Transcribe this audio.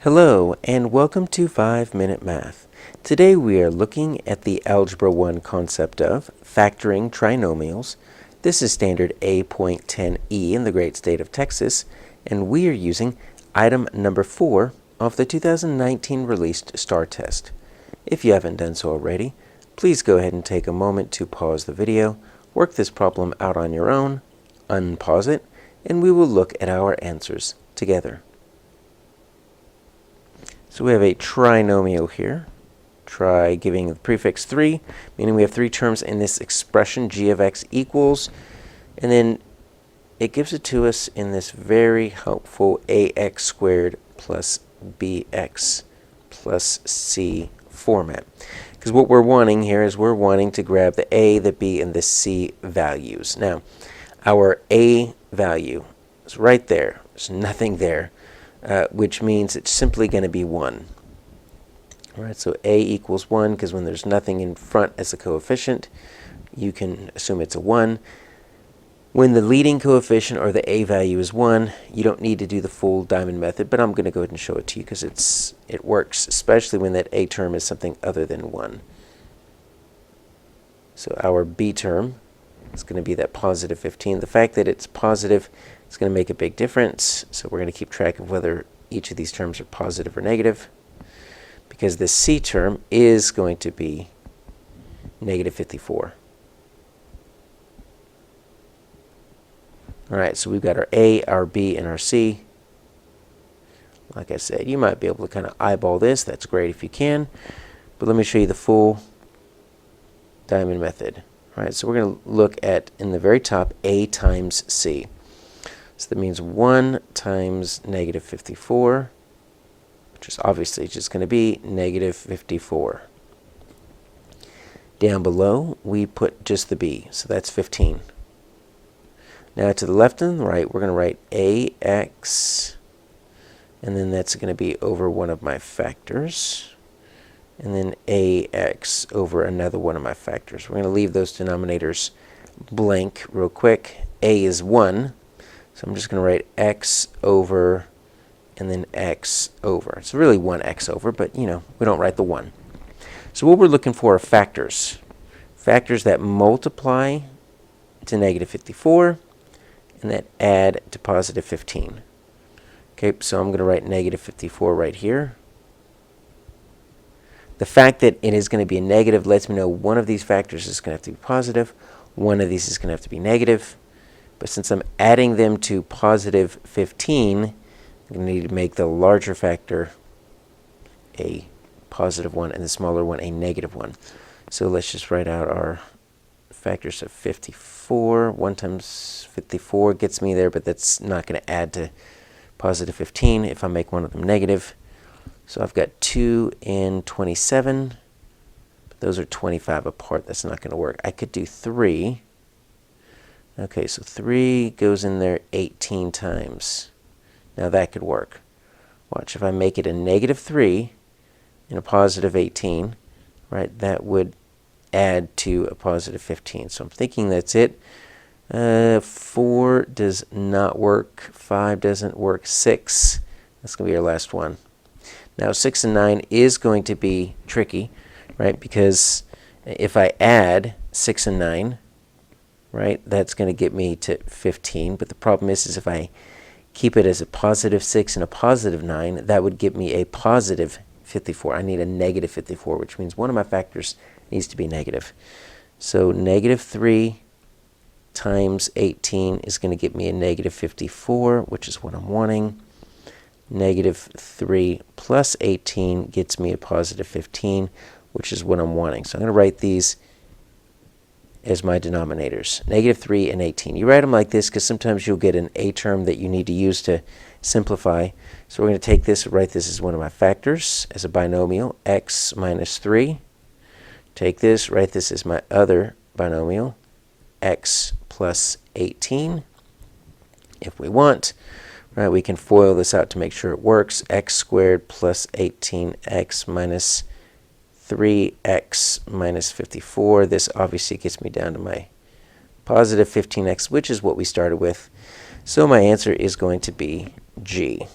Hello and welcome to 5-Minute Math. Today we are looking at the Algebra 1 concept of factoring trinomials. This is standard A.10E in the great state of Texas, and we are using item number 4 of the 2019 released STAAR test. If you haven't done so already, please go ahead and take a moment to pause the video, work this problem out on your own, unpause it, and we will look at our answers together. So we have a trinomial here. Try giving the prefix 3, meaning we have 3 terms in this expression, g of x equals, and then it gives it to us in this very helpful ax squared plus bx plus c format. Because what we're wanting here is we're wanting to grab the a, the b, and the c values. Now, our a value is right there. There's nothing there. Which means it's simply going to be 1. All right, so a equals 1, because when there's nothing in front as a coefficient, you can assume it's a 1. When the leading coefficient or the a value is 1, you don't need to do the full diamond method, but I'm going to go ahead and show it to you because it works, especially when that a term is something other than 1. So our b term is going to be that positive 15. The fact that it's positive is going to make a big difference, so we're going to keep track of whether each of these terms are positive or negative, because the c term is going to be negative 54. All right, so we've got our a, our b, and our c. Like I said, you might be able to kind of eyeball this. That's great if you can, but let me show you the full diamond method. All right, so we're going to look at, in the very top, a times c. So that means 1 times negative 54, which is obviously just going to be negative 54. Down below, we put just the b, so that's 15. Now to the left and the right, we're going to write ax, and then that's going to be over one of my factors, and then ax over another one of my factors. We're going to leave those denominators blank real quick. A is 1. So I'm just going to write x over and then x over. It's really 1x over, but you know, we don't write the 1. So what we're looking for are factors. Factors that multiply to negative 54 and that add to positive 15. Okay, so I'm going to write negative 54 right here. The fact that it is going to be a negative lets me know one of these factors is going to have to be positive, one of these is going to have to be negative. But since I'm adding them to positive 15, I'm going to need to make the larger factor a positive 1 and the smaller one a negative 1. So let's just write out our factors of 54. 1 times 54 gets me there, but that's not going to add to positive 15 if I make one of them negative. So I've got 2 and 27. But those are 25 apart. That's not going to work. I could do 3. Okay, so 3 goes in there 18 times. Now that could work. Watch, if I make it a negative 3 and a positive 18, right, that would add to a positive 15. So I'm thinking that's it. 4 does not work. 5 doesn't work. 6, that's going to be our last one. Now 6 and 9 is going to be tricky, right, because if I add 6 and 9, right, that's going to get me to 15. But the problem is if I keep it as a positive 6 and a positive 9, that would give me a positive 54. I need a negative 54, which means one of my factors needs to be negative. So negative 3 times 18 is going to get me a negative 54, which is what I'm wanting. Negative 3 plus 18 gets me a positive 15, which is what I'm wanting. So I'm going to write these as my denominators, negative 3 and 18. You write them like this because sometimes you'll get an a term that you need to use to simplify. So we're going to take this, write this as one of my factors, as a binomial, x minus 3. Take this, write this as my other binomial, x plus 18. If we want, right, we can FOIL this out to make sure it works. X squared plus 18x minus 3x minus 54. This obviously gets me down to my positive 15x, which is what we started with. So my answer is going to be G.